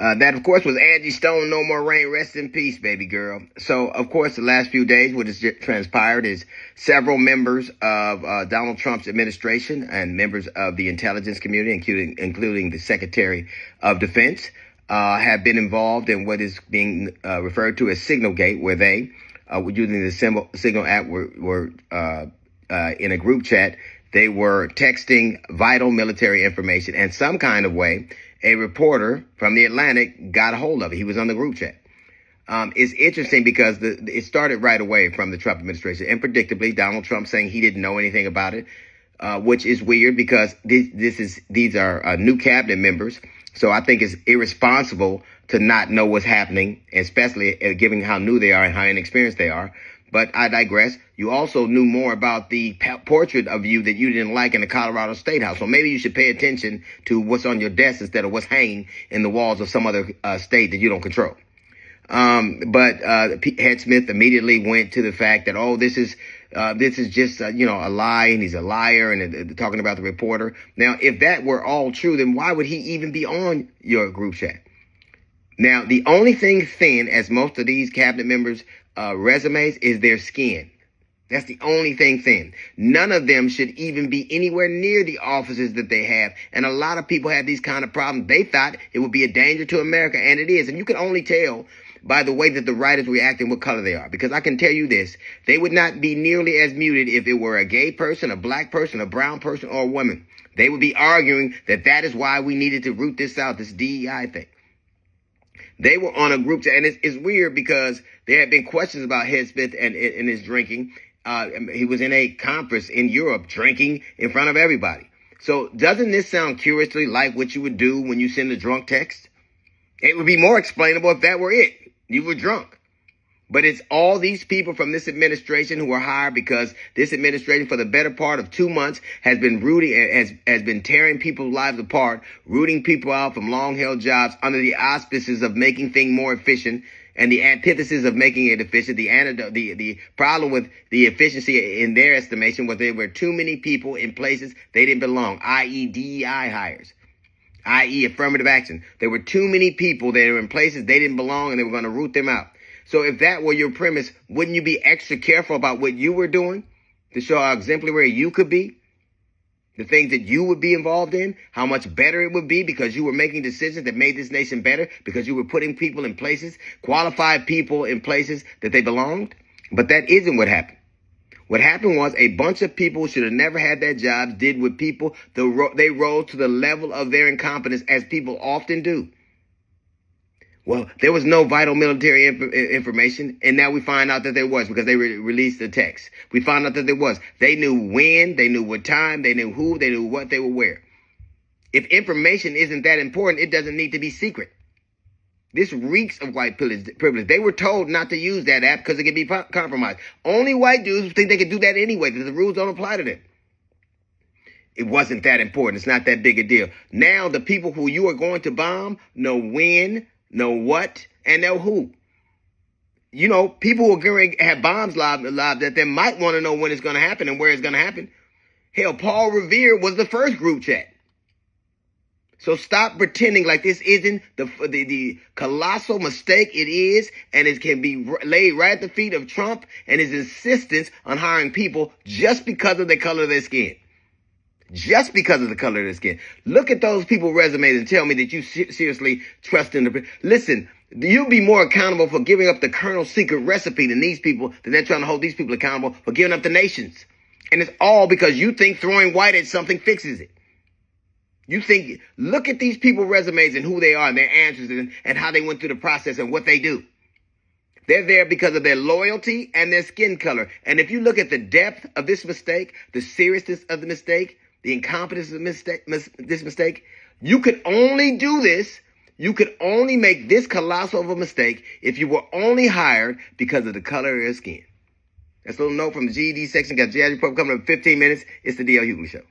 That, of course, was Angie Stone, No More Rain. Rest in peace, baby girl. So, of course, the last few days, what has transpired is several members of Donald Trump's administration and members of the intelligence community, including the Secretary of Defense, have been involved in what is being referred to as Signalgate, where they, using the Signal app, were in a group chat. They were texting vital military information, and some kind of way, a reporter from the Atlantic got a hold of it. He was on the group chat. It's interesting because it started right away from the Trump administration, and predictably, Donald Trump saying he didn't know anything about it, which is weird because these are new cabinet members. So I think it's irresponsible to not know what's happening, especially given how new they are and how inexperienced they are. But I digress. You also knew more about the portrait of you that you didn't like in the Colorado State House. So maybe you should pay attention to what's on your desk instead of what's hanging in the walls of some other state that you don't control. But Head Smith immediately went to the fact that, oh, this is just, a lie, and he's a liar, and talking about the reporter. Now, if that were all true, then why would he even be on your group chat? Now, the only thing thin, as most of these cabinet members' resumes, is their skin. That's the only thing thin. None of them should even be anywhere near the offices that they have. And a lot of people have these kind of problems. They thought it would be a danger to America, and it is. And you can only tell by the way that the writers react and what color they are. Because I can tell you this, they would not be nearly as muted if it were a gay person, a black person, a brown person, or a woman. They would be arguing that is why we needed to root this out, this DEI thing. They were on a group chat, and it's weird because there had been questions about Head Smith and his drinking. He was in a conference in Europe drinking in front of everybody. So doesn't this sound curiously like what you would do when you send a drunk text? It would be more explainable if that were it. You were drunk. But it's all these people from this administration who are hired because this administration for the better part of 2 months has been has been tearing people's lives apart, rooting people out from long-held jobs under the auspices of making things more efficient, and the antithesis of making it efficient. The problem with the efficiency in their estimation was there were too many people in places they didn't belong, i.e. DEI hires, i.e. affirmative action. There were too many people that were in places they didn't belong, and they were going to root them out. So if that were your premise, wouldn't you be extra careful about what you were doing to show how exemplary you could be? The things that you would be involved in, how much better it would be because you were making decisions that made this nation better, because you were putting people in places, qualified people in places that they belonged. But that isn't what happened. What happened was a bunch of people who should have never had their jobs did with people. They rose to the level of their incompetence, as people often do. Well, there was no vital military information, and now we find out that there was because they released the text. We found out that there was. They knew when, they knew what time, they knew who, they knew what, they would wear. If information isn't that important, it doesn't need to be secret. This reeks of white privilege. They were told not to use that app because it could be compromised. Only white dudes think they could do that anyway, because the rules don't apply to them. It wasn't that important. It's not that big a deal. Now the people who you are going to bomb know when, know what, and know who. You know, people who are going to have bombs lobbed at them might want to know when it's going to happen and where it's going to happen. Hell, Paul Revere was the first group chat. So stop pretending like this isn't the colossal mistake it is, and it can be laid right at the feet of Trump and his insistence on hiring people just because of the color of their skin. Just because of the color of their skin. Look at those people's resumes and tell me that you seriously trust in the... Listen, you'll be more accountable for giving up the Colonel's secret recipe than these people, than they're trying to hold these people accountable for giving up the nations. And it's all because you think throwing white at something fixes it. You think, look at these people's resumes and who they are and their answers and how they went through the process and what they do. They're there because of their loyalty and their skin color. And if you look at the depth of this mistake, the seriousness of the mistake, the incompetence of this mistake, you could only do this, you could only make this colossal of a mistake if you were only hired because of the color of your skin. That's a little note from the GED section. Got GI Report coming up in 15 minutes. It's the D.L. Hughley Show.